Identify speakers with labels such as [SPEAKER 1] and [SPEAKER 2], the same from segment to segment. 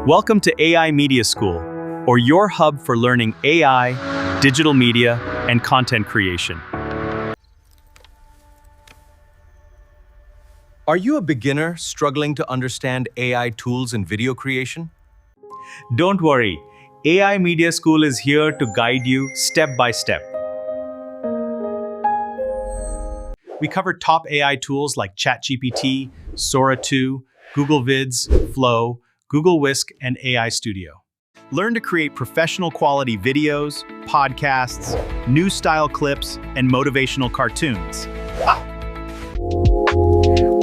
[SPEAKER 1] Welcome to AI Media School, or your hub for learning AI, digital media, and content creation.
[SPEAKER 2] Are you a beginner struggling to understand AI tools in video creation?
[SPEAKER 1] Don't worry, AI Media School is here to guide you step by step. We cover top AI tools like ChatGPT, Sora 2, Google Vids, Flow, Google Whisk, and AI Studio. Learn to create professional quality videos, podcasts, news style clips, and motivational cartoons.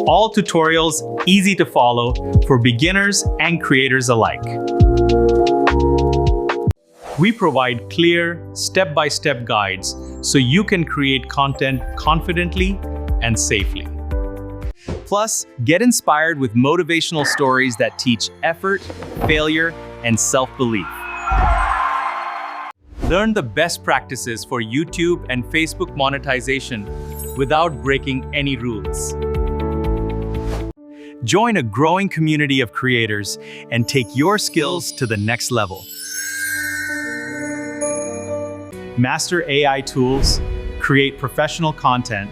[SPEAKER 1] All tutorials easy to follow for beginners and creators alike. We provide clear, step-by-step guides so you can create content confidently and safely. Plus, get inspired with motivational stories that teach effort, failure, and self-belief. Learn the best practices for YouTube and Facebook monetization without breaking any rules. Join a growing community of creators and take your skills to the next level. Master AI tools, create professional content,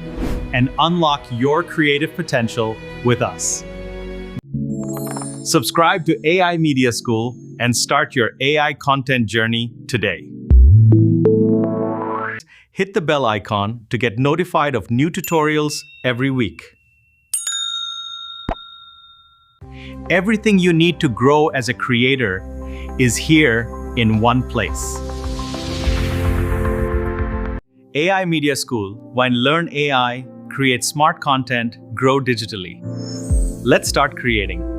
[SPEAKER 1] and unlock your creative potential with us. Subscribe to AI Media School and start your AI content journey today. Hit the bell icon to get notified of new tutorials every week. Everything you need to grow as a creator is here in one place. AI Media School, when learn AI, create smart content, grow digitally. Let's start creating.